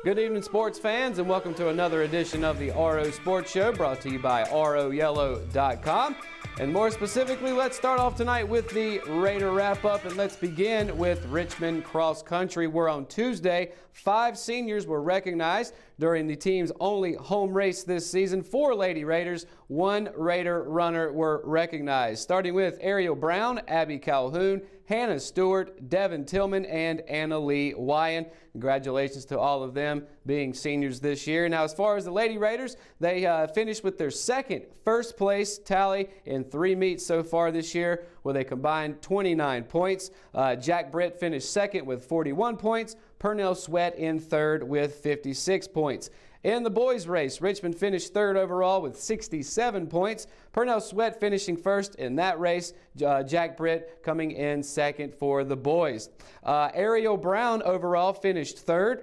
Good evening, sports fans, and welcome to another edition of the RO Sports Show, brought to you by ROYellow.com. And more specifically, let's start off tonight with the Raider wrap-up, and let's begin with Richmond Cross Country, where on Tuesday, 5 seniors were recognized during the team's only home race this season. 4 Lady Raiders, 1 Raider runner were recognized, starting with Ariel Brown, Abby Calhoun, Hannah Stewart, Devin Tillman, and Anna Lee Wyan. Congratulations to all of them being seniors this year. Now, as far as the Lady Raiders, they finished with their second first-place tally in 3 meets so far this year with a combined 29 points. Jack Britt finished second with 41 points. Purnell Sweat in third with 56 points. In the boys race, Richmond finished third overall with 67 points. Purnell Sweat finishing first in that race. Jack Britt coming in second for the boys. Ariel Brown overall finished second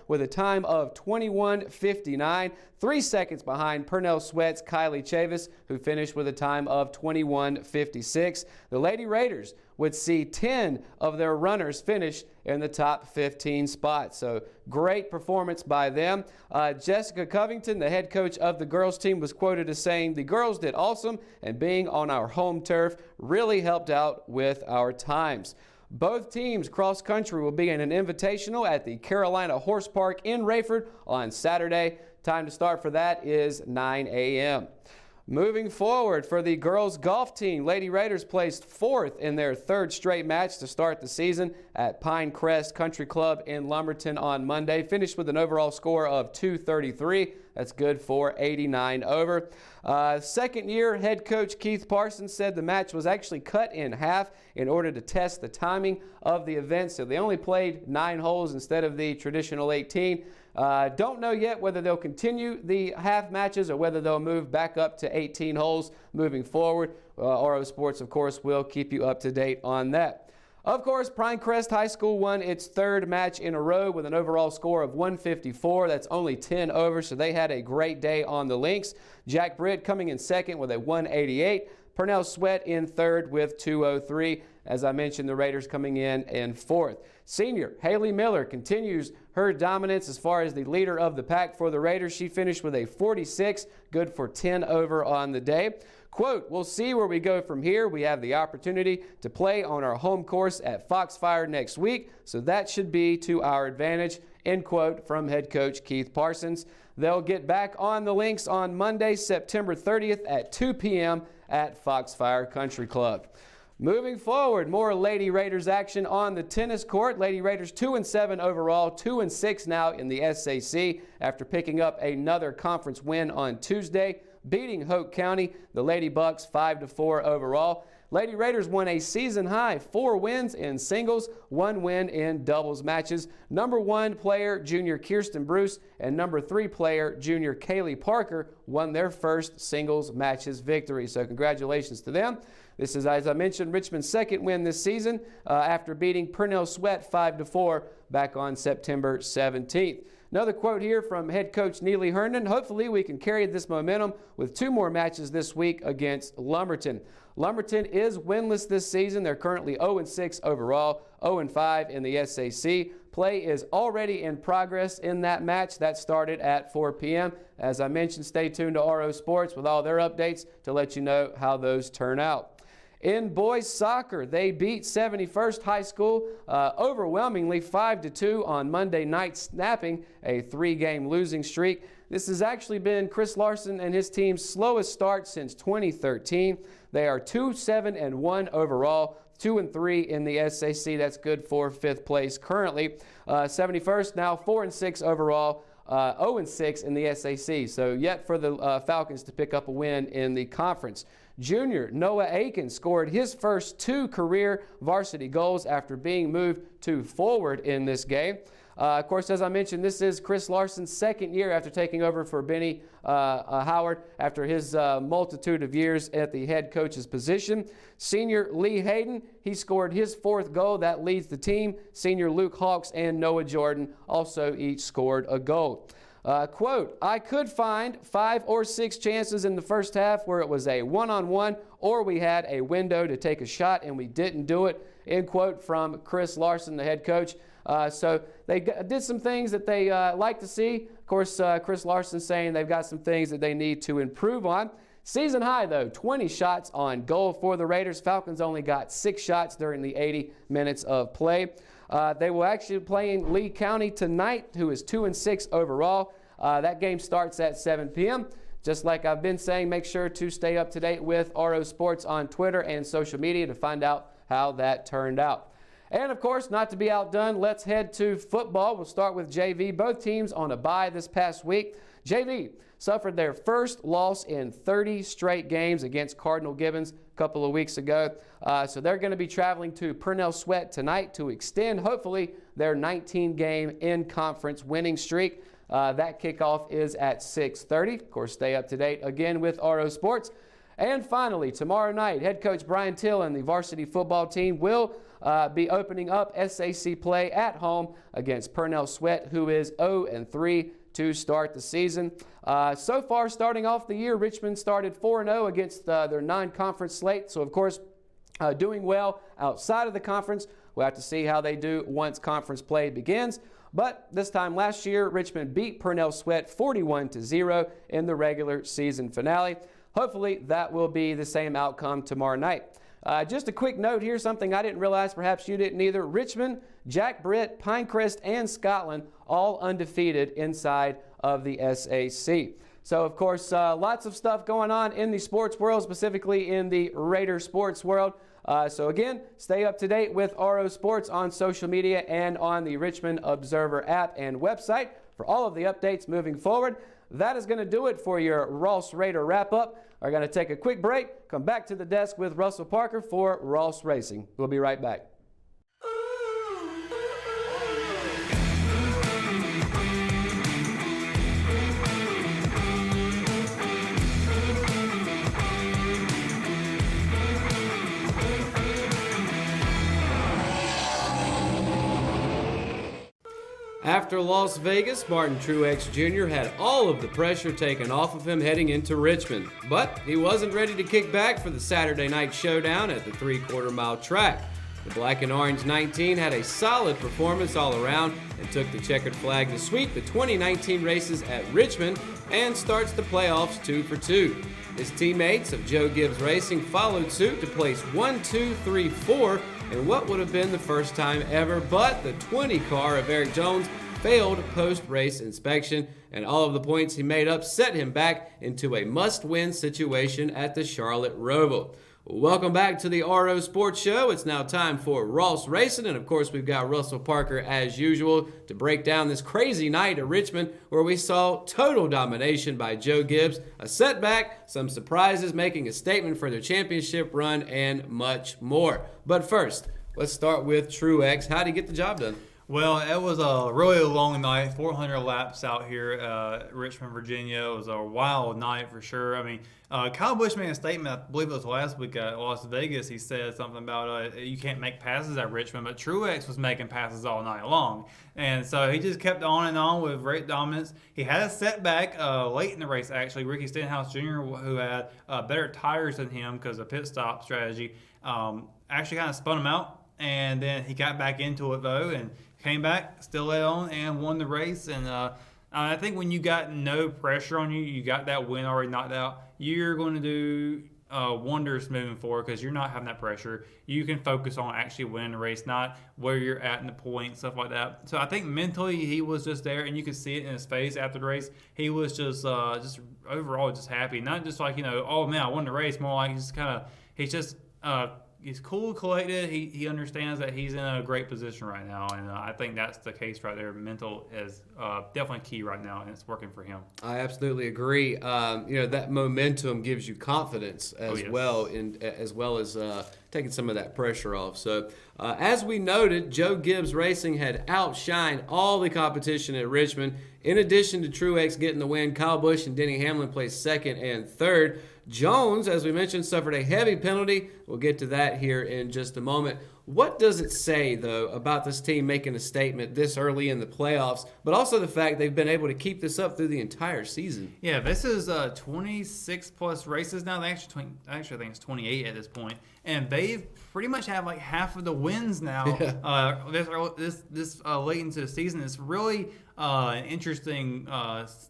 with a time of 21:59, 3 seconds behind Purnell Sweat's Kylie Chavis, who finished with a time of 21:56. The Lady Raiders would see 10 of their runners finish in the top 15 spots. So great performance by them. Jessica Covington, the head coach of the girls team, was quoted as saying, "The girls did awesome, and being on our home turf really helped out with our times." Both teams cross country will be in an invitational at the Carolina Horse Park in Rayford on Saturday. Time to start for that is 9 a.m. Moving forward for the girls golf team, Lady Raiders placed 4th in their 3rd straight match to start the season at Pinecrest Country Club in Lumberton on Monday. Finished with an overall score of 233. That's good for 89 over. Second-year head coach Keith Parsons said the match was actually cut in half in order to test the timing of the event, so they only played 9 holes instead of the traditional 18. Don't know yet whether they'll continue the half matches or whether they'll move back up to 18 holes moving forward. RO Sports, of course, will keep you up to date on that. Of course, Pinecrest High School won its 3rd match in a row with an overall score of 154. That's only 10 over, so they had a great day on the links. Jack Britt coming in second with a 188. Purnell Sweat in third with 203. As I mentioned, the Raiders coming in 4th. Senior Haley Miller continues her dominance as far as the leader of the pack for the Raiders. She finished with a 46, good for 10 over on the day. Quote, "We'll see where we go from here. We have the opportunity to play on our home course at Foxfire next week, so that should be to our advantage," end quote from head coach Keith Parsons. They'll get back on the links on Monday, September 30th at 2 p.m. at Foxfire Country Club. Moving forward, more Lady Raiders action on the tennis court. Lady Raiders 2-7 overall, 2-6 now in the SAC after picking up another conference win on Tuesday, beating Hoke County. The Lady Bucks 5-4 overall. Lady Raiders won a season-high 4 wins in singles, 1 win in doubles matches. Number 1 player, junior Kirsten Bruce, and number 3 player, junior Kaylee Parker, won their first singles matches victory. So congratulations to them. This is, as I mentioned, Richmond's 2nd win this season after beating Purnell Sweat 5-4 back on September 17th. Another quote here from head coach Neely Herndon. "Hopefully we can carry this momentum with 2 more matches this week against Lumberton." Lumberton is winless this season. They're currently 0-6 overall, 0-5 in the SAC. Play is already in progress in that match. That started at 4 p.m. As I mentioned, stay tuned to RO Sports with all their updates to let you know how those turn out. In boys soccer, they beat 71st High School overwhelmingly 5-2 on Monday night, snapping a 3-game losing streak. This has actually been Chris Larson and his team's slowest start since 2013. They are 2-7-1 overall, 2-3 in the SAC. That's good for 5th place currently. 71st now 4-6 overall. 0-6 in the SAC, so yet for the Falcons to pick up a win in the conference. Junior Noah Aiken scored his first 2 career varsity goals after being moved to forward in this game. Of course, as I mentioned, this is Chris Larson's 2nd year after taking over for Benny Howard after his multitude of years at the head coach's position. Senior Lee Hayden, he scored his 4th goal. That leads the team. Senior Luke Hawks and Noah Jordan also each scored a goal. Quote, "I could find 5 or 6 chances in the first half where it was a one-on-one or we had a window to take a shot and we didn't do it. end quote from Chris Larson, the head coach. So they did some things that they like to see. Of course, Chris Larson saying they've got some things that they need to improve on. Season high, though, 20 shots on goal for the Raiders. Falcons only got 6 shots during the 80 minutes of play. They will actually be playing Lee County tonight, who is 2-6 overall. That game starts at 7 p.m. Just like I've been saying, make sure to stay up to date with RO Sports on Twitter and social media to find out how that turned out. And, of course, not to be outdone, let's head to football. We'll start with JV. Both teams on a bye this past week. JV suffered their first loss in 30 straight games against Cardinal Gibbons a couple of weeks ago. So they're going to be traveling to Purnell Sweat tonight to extend, hopefully, their 19-game in-conference winning streak. That kickoff is at 6:30. Of course, stay up to date again with RO Sports. And finally, tomorrow night, head coach Brian Till and the varsity football team will be opening up SAC play at home against Purnell Sweat, who is 0-3 to start the season. So far, starting off the year, Richmond started 4-0 against their non-conference slate. So, of course, doing well outside of the conference. We'll have to see how they do once conference play begins. But this time last year, Richmond beat Purnell Sweat 41-0 in the regular season finale. Hopefully, that will be the same outcome tomorrow night. Just a quick note here, something I didn't realize, perhaps you didn't either. Richmond, Jack Britt, Pinecrest, and Scotland all undefeated inside of the SAC. So, of course, lots of stuff going on in the sports world, specifically in the Raider sports world. So, again, stay up to date with RO Sports on social media and on the Richmond Observer app and website for all of the updates moving forward. That is going to do it for your Ross Raider wrap-up. We're going to take a quick break, come back to the desk with Russell Parker for Ross Racing. We'll be right back. After Las Vegas, Martin Truex Jr. had all of the pressure taken off of him heading into Richmond. But he wasn't ready to kick back for the Saturday night showdown at the 3/4 mile track. The Black and Orange 19 had a solid performance all around and took the checkered flag to sweep the 2019 races at Richmond and starts the playoffs 2 for 2. His teammates of Joe Gibbs Racing followed suit to place 1, 2, 3, 4 in what would have been the first time ever, but the 20 car of Eric Jones failed post-race inspection, and all of the points he made up set him back into a must-win situation at the Charlotte Roval. Welcome back to the RO Sports Show. It's now time for Ross Racing, and of course we've got Russell Parker as usual to break down this crazy night at Richmond where we saw total domination by Joe Gibbs, a setback, some surprises making a statement for their championship run, and much more. But first, let's start with Truex. How did he get the job done? Well, it was a really long night, 400 laps out here at Richmond, Virginia. It was a wild night for sure. I mean, Kyle Busch made a statement, I believe it was last week at Las Vegas. He said something about you can't make passes at Richmond, but Truex was making passes all night long. And so he just kept on with great dominance. He had a setback late in the race, actually. Ricky Stenhouse Jr., who had better tires than him because of pit stop strategy, actually kind of spun him out. And then he got back into it, though, and came back, still led on, and won the race. And I think when you got no pressure on you, you got that win already knocked out, you're going to do wonders moving forward because you're not having that pressure. You can focus on actually winning the race, not where you're at in the points, stuff like that. So I think mentally he was just there, and you could see it in his face after the race. He was just overall just happy. Not just like, oh, man, I won the race. More like he's cool, collected. He understands that he's in a great position right now, and I think that's the case right there. Mental is definitely key right now, and it's working for him. I absolutely agree. That momentum gives you confidence as well as taking some of that pressure off. So, as we noted, Joe Gibbs Racing had outshined all the competition at Richmond. In addition to Truex getting the win, Kyle Busch and Denny Hamlin placed second and third. Jones, as we mentioned, suffered a heavy penalty. We'll get to that here in just a moment. What does it say, though, about this team making a statement this early in the playoffs, but also the fact they've been able to keep this up through the entire season? Yeah, this is 26 plus races now. They actually think it's 28 at this point, and they've pretty much have like half of the wins now. This late into the season. It's really an interesting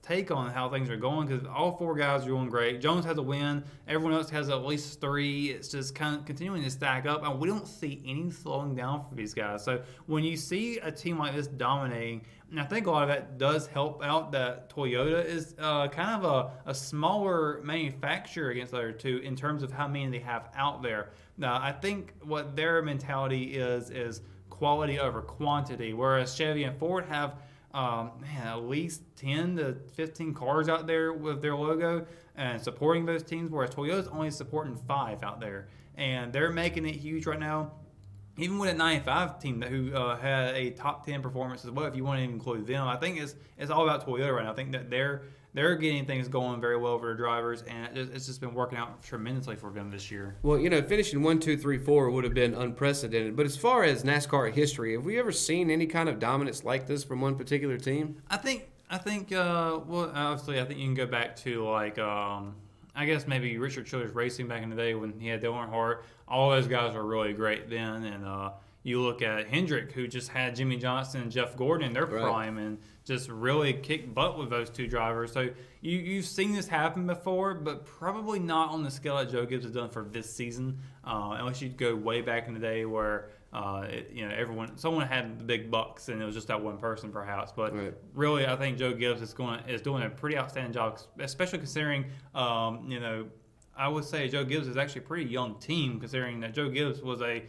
take on how things are going because all four guys are doing great. Jones has a win. Everyone else has at least 3. It's just kind of continuing to stack up, and we don't see any slowing down for these guys. So when you see a team like this dominating, and I think a lot of that does help out that Toyota is kind of a smaller manufacturer against the other two in terms of how many they have out there. Now, I think what their mentality is quality over quantity, whereas Chevy and Ford have at least 10 to 15 cars out there with their logo and supporting those teams, whereas Toyota's only supporting 5 out there. And they're making it huge right now. Even with a 95 team who had a top 10 performance as well, if you want to include them, I think it's all about Toyota right now. I think that they're getting things going very well for their drivers, and it's just been working out tremendously for them this year. Well, finishing 1, 2, 3, 4 would have been unprecedented. But as far as NASCAR history, have we ever seen any kind of dominance like this from one particular team? I think well, obviously, I think you can go back to like I guess maybe Richard Childress Racing back in the day when he had Dale Earnhardt. All those guys were really great then, and you look at Hendrick, who just had Jimmy Johnson and Jeff Gordon in their prime, and just really kicked butt with those two drivers. So you've seen this happen before, but probably not on the scale that Joe Gibbs has done for this season, unless you go way back in the day where someone had the big bucks and it was just that one person perhaps. But really, I think Joe Gibbs is doing a pretty outstanding job, especially considering I would say Joe Gibbs is actually a pretty young team, considering that Joe Gibbs was a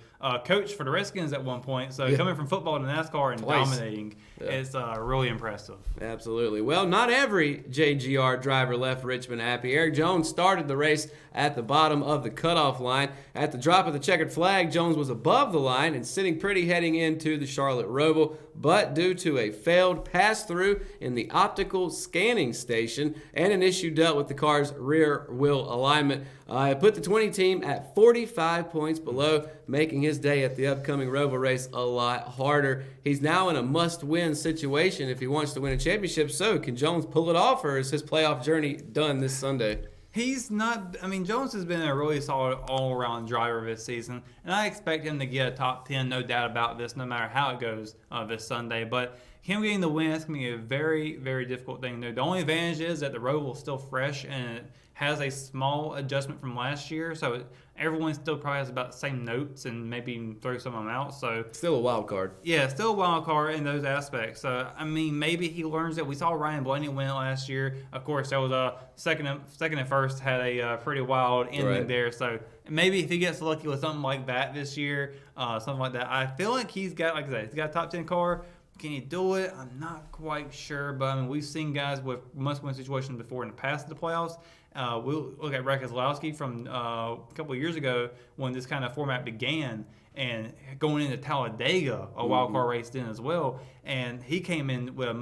coach for the Redskins at one point. So coming from football to NASCAR and dominating, it's really impressive. Absolutely. Well, not every JGR driver left Richmond happy. Erik Jones started the race at the bottom of the cutoff line. At the drop of the checkered flag, Jones was above the line and sitting pretty heading into the Charlotte Roval, but due to a failed pass-through in the optical scanning station and an issue dealt with the car's rear wheel alignment, it put the 20 team at 45 points below, making his day at the upcoming Roval race a lot harder. He's now in a must-win situation if he wants to win a championship. So can Jones pull it off, or is his playoff journey done this Sunday? He's not. I mean, Jones has been a really solid all-around driver this season, and I expect him to get a top 10, no doubt about this, no matter how it goes this Sunday. But him getting the win, it's going to be a very, very difficult thing to do. The only advantage is that the Roval is still fresh, and it has a small adjustment from last year, so everyone still probably has about the same notes and maybe throw some of them out. So still a wild card. Yeah, still a wild card in those aspects. So I mean, maybe he learns it. We saw Ryan Blaney win it last year. Of course, there was a second and first had a pretty wild ending there. So maybe if he gets lucky with something like that this year, something like that, I feel like he's got, like I said, he's got a top 10 car. Can he do it? I'm not quite sure, but I mean, we've seen guys with must-win situations before in the past of the playoffs. We'll look at Brad Keselowski from a couple of years ago when this kind of format began, and going into Talladega, a wild card race then as well, and he came in with a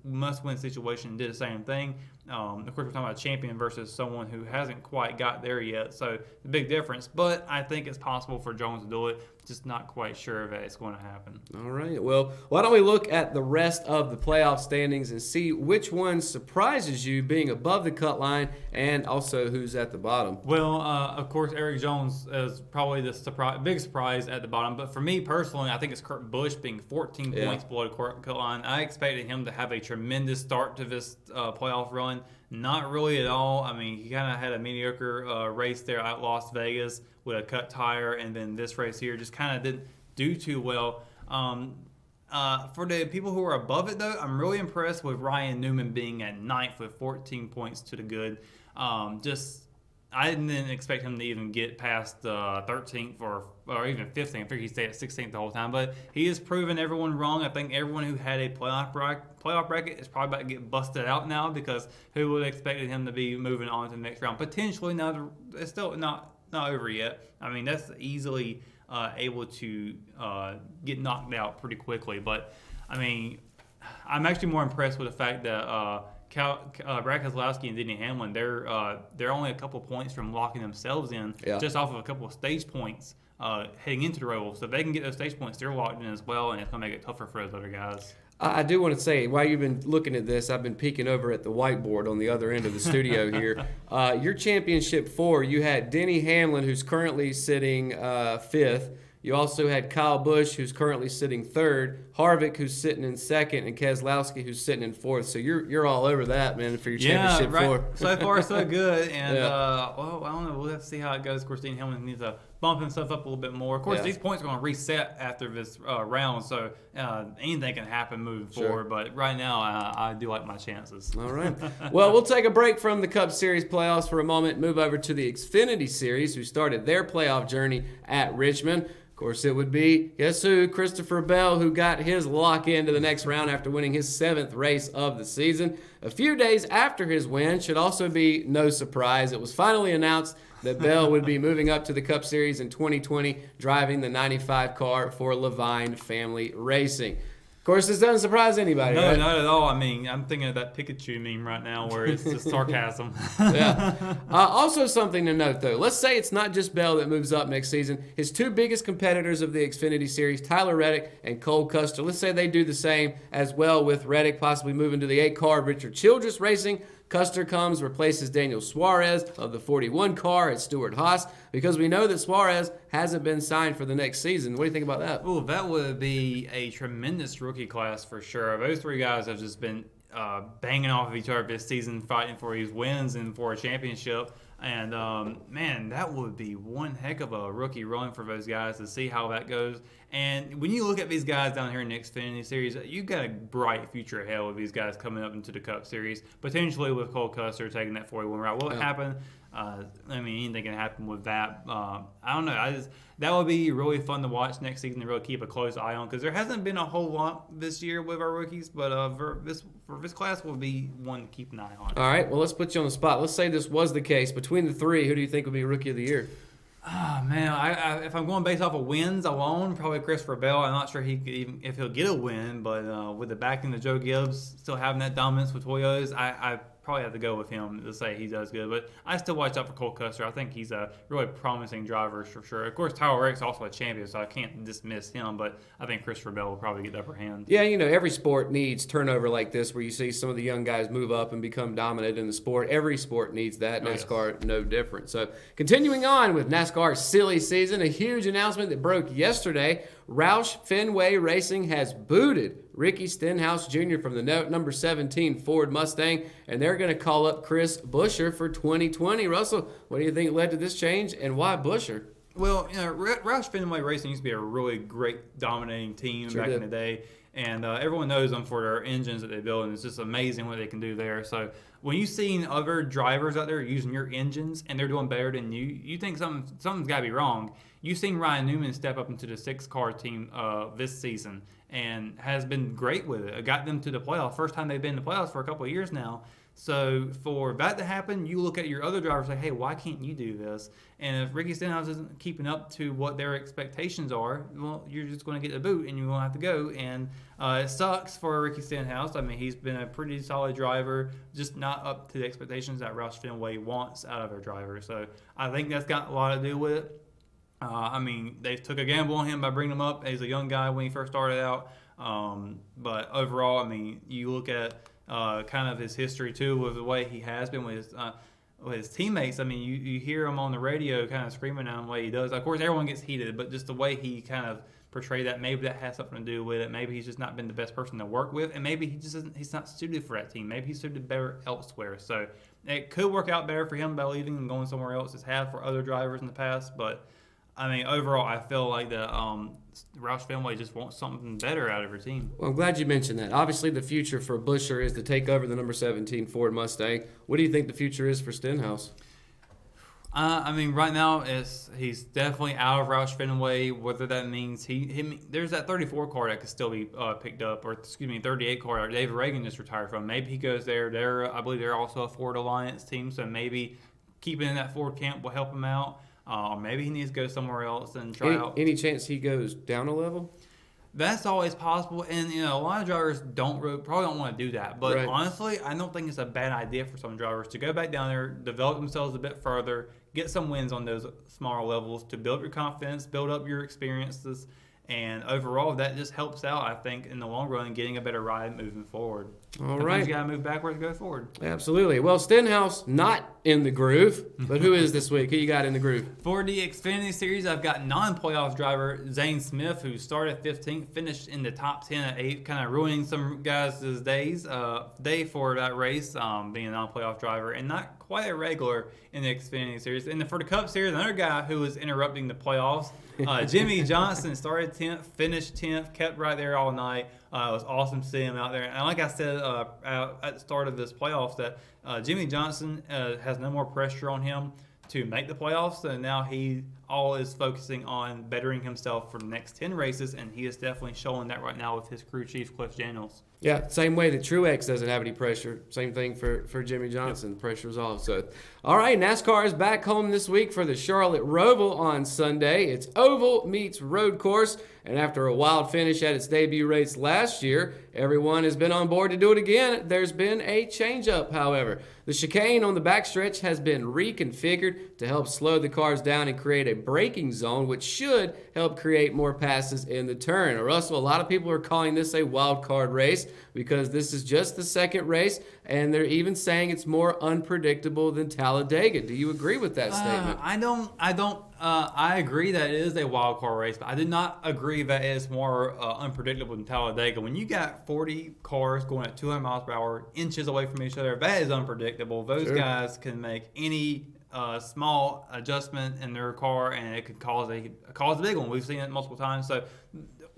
must-win situation and did the same thing. Of course, we're talking about a champion versus someone who hasn't quite got there yet, so the big difference. But I think it's possible for Jones to do it. Just not quite sure if it's going to happen. All right. Well, why don't we look at the rest of the playoff standings and see which one surprises you being above the cut line and also who's at the bottom? Well, of course, Erik Jones is probably the big surprise at the bottom. But for me personally, I think it's Kurt Busch being 14 points below the cut line. I expected him to have a tremendous start to this playoff run. Not really at all. I mean, he kind of had a mediocre race there at Las Vegas with a cut tire, and then this race here just kind of didn't do too well. For the people who are above it, though, I'm really impressed with Ryan Newman being at 9th with 14 points to the good. I didn't expect him to even get past 13th or even 15th. I figured he'd stay at 16th the whole time. But he has proven everyone wrong. I think everyone who had a playoff bracket is probably about to get busted out now, because who would have expected him to be moving on to the next round? Potentially. Now, it's still not over yet. I mean, that's easily able to get knocked out pretty quickly. But, I mean, I'm actually more impressed with the fact that Brad Keselowski and Denny Hamlin, they're only a couple points from locking themselves in just off of a couple of stage points heading into the Roval. So if they can get those stage points, they're locked in as well, and it's going to make it tougher for those other guys. I do want to say, while you've been looking at this, I've been peeking over at the whiteboard on the other end of the studio here. Your championship 4, you had Denny Hamlin, who's currently sitting 5th. You also had Kyle Busch, who's currently sitting 3rd, Harvick, who's sitting in 2nd, and Keselowski, who's sitting in 4th. So you're all over that, man, for your championship 4. So far, so good. And, well, I don't know. We'll have to see how it goes. Of course, Denny Hamlin needs to bump himself up a little bit more. Of course, these points are going to reset after this round, so anything can happen moving forward. But right now, I do like my chances. All right. Well, we'll take a break from the Cup Series playoffs for a moment, move over to the Xfinity Series, who started their playoff journey at Richmond. Of course, it would be, guess who? Christopher Bell, who got his lock into the next round after winning his 7th race of the season. A few days after his win, should also be no surprise, it was finally announced that Bell would be moving up to the Cup Series in 2020, driving the 95 car for Levine Family Racing. Of course, this doesn't surprise anybody, No, right? not at all. I mean, I'm thinking of that Pikachu meme right now where it's just sarcasm. Also something to note, though. Let's say it's not just Bell that moves up next season. His 2 biggest competitors of the Xfinity Series, Tyler Reddick and Cole Custer, let's say they do the same as well, with Reddick possibly moving to the 8 car of Richard Childress Racing. Custer comes, replaces Daniel Suarez of the 41 car at Stewart-Haas, because we know that Suarez hasn't been signed for the next season. What do you think about that? Oh, that would be a tremendous rookie class for sure. Those 3 guys have just been banging off of each other this season, fighting for these wins and for a championship. And, man, that would be one heck of a rookie run for those guys to see how that goes. And when you look at these guys down here in the Xfinity Series, you've got a bright future ahead with these guys coming up into the Cup Series, potentially with Cole Custer taking that 41 route. What will happen? I mean, anything can happen with that. I don't know. That would be really fun to watch next season to really keep a close eye on, because there hasn't been a whole lot this year with our rookies, but for this class will be one to keep an eye on. All right, well, let's put you on the spot. Let's say this was the case. Between the 3, who do you think would be Rookie of the Year? Oh, man, if I'm going based off of wins alone, probably Christopher Bell. I'm not sure if he'll get a win, but with the backing of Joe Gibbs, still having that dominance with Toyos, I probably have to go with him to say he does good. But I still watch out for Cole Custer. I think he's a really promising driver for sure. Of course, Tyler Reddick's also a champion, so I can't dismiss him. But I think Christopher Bell will probably get the upper hand. Yeah, every sport needs turnover like this, where you see some of the young guys move up and become dominant in the sport. Every sport needs that. NASCAR, no different. So continuing on with NASCAR's silly season, a huge announcement that broke yesterday. Roush Fenway Racing has booted Ricky Stenhouse Jr. from the number 17 Ford Mustang, and they're going to call up Chris Buescher for 2020. Russell, what do you think led to this change, and why Buescher? Well, Roush Fenway Racing used to be a really great, dominating team back in the day, and everyone knows them for their engines that they build, and it's just amazing what they can do there. So when you've seen other drivers out there using your engines and they're doing better than you think something's got to be wrong. You've seen Ryan Newman step up into the 6-car team this season and has been great with it. It got them to the playoffs. First time they've been in the playoffs for a couple of years now. So for that to happen, you look at your other drivers like, hey, why can't you do this? And if Ricky Stenhouse isn't keeping up to what their expectations are, well, you're just going to get the boot and you're going to have to go. And it sucks for Ricky Stenhouse. I mean, he's been a pretty solid driver, just not up to the expectations that Roush Fenway wants out of their driver. So I think that's got a lot to do with it. I mean, they took a gamble on him by bringing him up as a young guy when he first started out. But overall, I mean, you look at kind of his history too, with the way he has been with his teammates. I mean, you hear him on the radio kind of screaming out the way he does. Of course, everyone gets heated, but just the way he kind of portrayed that, maybe that has something to do with it. Maybe he's just not been the best person to work with, and maybe he's not suited for that team. Maybe he's suited better elsewhere. So it could work out better for him by leaving and going somewhere else. It's had for other drivers in the past, but I mean, overall, I feel like the Roush Fenway just wants something better out of her team. Well, I'm glad you mentioned that. Obviously, the future for Buescher is to take over the number 17 Ford Mustang. What do you think the future is for Stenhouse? I mean, right now, he's definitely out of Roush Fenway. Whether that means there's that 34 car that could still be picked up, or 38 car that David Reagan just retired from. Maybe he goes there. I believe they're also a Ford Alliance team, so maybe keeping in that Ford camp will help him out. Or maybe he needs to go somewhere else and try out. Any chance he goes down a level? That's always possible, and a lot of drivers probably don't want to do that. But Right. honestly, I don't think it's a bad idea for some drivers to go back down there, develop themselves a bit further, get some wins on those smaller levels to build your confidence, build up your experiences, and overall, that just helps out, I think, in the long run, getting a better ride moving forward. All Sometimes right. you got to move backwards to go forward. Absolutely. Well, Stenhouse not in the groove, but who is this week? Who you got in the groove? For the Xfinity Series, I've got non-playoff driver Zane Smith, who started 15th, finished in the top 10 at 8, kind of ruining some guys' day for that race, being a non-playoff driver, and not quite a regular in the Xfinity Series. And for the Cup Series, another guy who was interrupting the playoffs, Jimmy Johnson, started 10th, finished 10th, kept right there all night. It was awesome to see him out there. And like I said at the start of this playoffs, that Jimmy Johnson has no more pressure on him to make the playoffs, and now he all is focusing on bettering himself for the next 10 races, and he is definitely showing that right now with his crew chief, Cliff Daniels. Yeah, same way that Truex doesn't have any pressure. Same thing for Jimmy Johnson. Yep. Pressure's off. So, all right, NASCAR is back home this week for the Charlotte Roval on Sunday. It's oval meets road course, and after a wild finish at its debut race last year, everyone has been on board to do it again. There's been a change-up, however. The chicane on the backstretch has been reconfigured to help slow the cars down and create a braking zone, which should help create more passes in the turn. Russell, a lot of people are calling this a wild card race because this is just the second race, and they're even saying it's more unpredictable than Talladega. Do you agree with that statement? I agree that it is a wild card race, but I did not agree that it's more unpredictable than Talladega. When you got 40 cars going at 200 miles per hour, inches away from each other, that is unpredictable. Those guys can make any small adjustment in their car, and it could cause a big one. We've seen it multiple times. So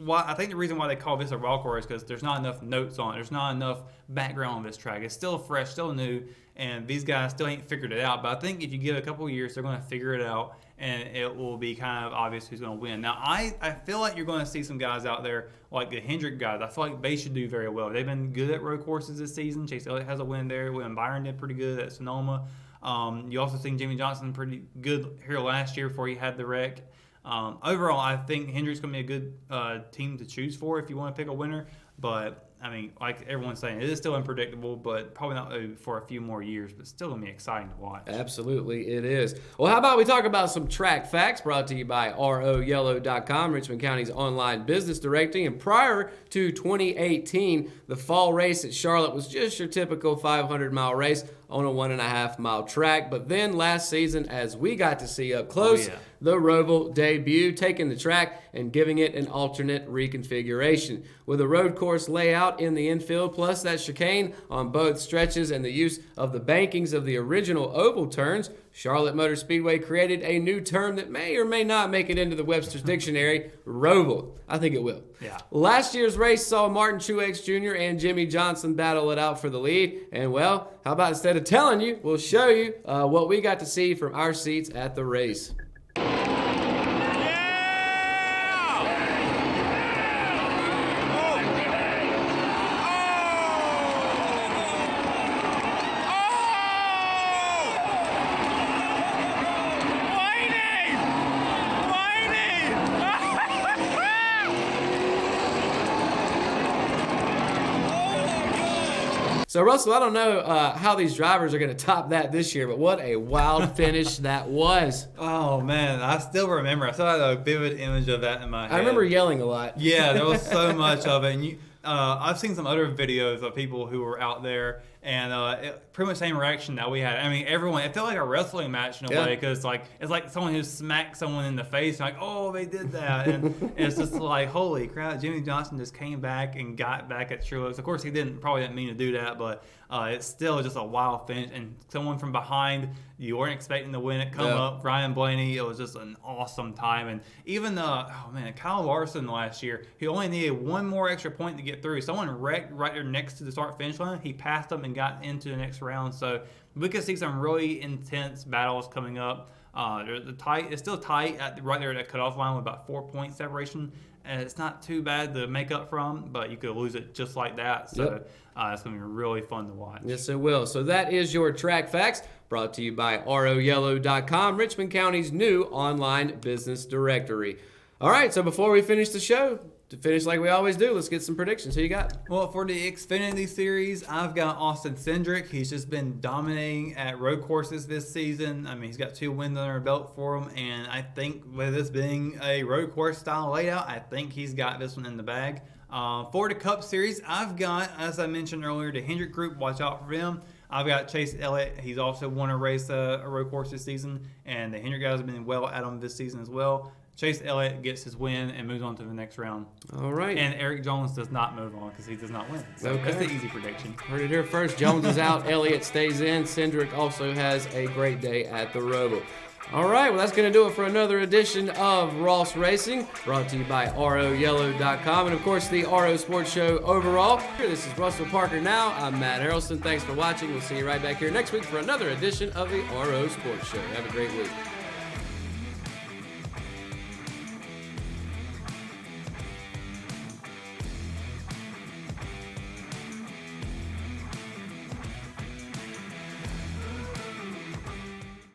I think the reason why they call this a wild card is because there's not enough notes on it. There's not enough background on this track. It's still fresh, still new, and these guys still ain't figured it out. But I think if you give it a couple of years, they're going to figure it out, and it will be kind of obvious who's going to win. Now, I feel like you're going to see some guys out there, like the Hendrick guys. I feel like they should do very well. They've been good at road courses this season. Chase Elliott has a win there. William Byron did pretty good at Sonoma. You also seen Jimmy Johnson pretty good here last year before he had the wreck. Overall, I think Hendrick's going to be a good team to choose for if you want to pick a winner. But, I mean, like everyone's saying, it is still unpredictable, but probably not for a few more years, but still going to be exciting to watch. Absolutely, it is. Well, how about we talk about some track facts brought to you by ROYellow.com, Richmond County's online business directory. And prior to 2018, the fall race at Charlotte was just your typical 500-mile race on a 1.5-mile track. But then last season, as we got to see up close, the Roval debut, taking the track and giving it an alternate reconfiguration. With a road course layout in the infield, plus that chicane on both stretches and the use of the bankings of the original oval turns, Charlotte Motor Speedway created a new term that may or may not make it into the Webster's Dictionary, Roval. I think it will. Yeah. Last year's race saw Martin Truex Jr. and Jimmy Johnson battle it out for the lead. And, well, how about instead of telling you, we'll show you what we got to see from our seats at the race. So, Russell, I don't know how these drivers are going to top that this year, but what a wild finish that was. Oh, man, I still remember. I still had a vivid image of that in my head. I remember yelling a lot. Yeah, there was so much of it. And I've seen some other videos of people who were out there, and pretty much the same reaction that we had. I mean, everyone, it felt like a wrestling match in a way, because it's like someone who smacked someone in the face, like, oh, they did that. And it's just like, holy crap, Jimmy Johnson just came back and got back at Truex. Of course, he probably didn't mean to do that, but it's still just a wild finish. And someone from behind, you weren't expecting to win it, come up, Ryan Blaney. It was just an awesome time. And even, Kyle Larson last year, he only needed one more extra point to get through. Someone wrecked right there next to the start-finish line. He passed them and got into the next round. So we could see some really intense battles coming up. It's still tight right there at the cutoff line with about 4 point separation. And it's not too bad to make up from, but you could lose it just like that. So it's going to be really fun to watch. Yes, it will. So that is your track facts, brought to you by ROYellow.com, Richmond County's new online business directory. All right, so before we finish the show, to finish like we always do, let's get some predictions. Who you got? Well, for the Xfinity Series, I've got Austin Cindric. He's just been dominating at road courses this season. I mean, he's got 2 wins under a belt for him, and I think with this being a road course style layout, I think he's got this one in the bag. For the Cup Series, I've got, as I mentioned earlier, the Hendrick Group. Watch out for them. I've got Chase Elliott. He's also won a race, a road course this season, and the Hendrick guys have been well at him this season as well. Chase Elliott gets his win and moves on to the next round. All right. And Eric Jones does not move on because he does not win. So Okay. that's the easy prediction. Heard it here first. Jones is out. Elliott stays in. Cindric also has a great day at the Roval. All right, well, that's going to do it for another edition of Ross Racing, brought to you by ROYellow.com and, of course, the RO Sports Show overall. This is Russell Parker now. I'm Matt Harrelson. Thanks for watching. We'll see you right back here next week for another edition of the RO Sports Show. Have a great week.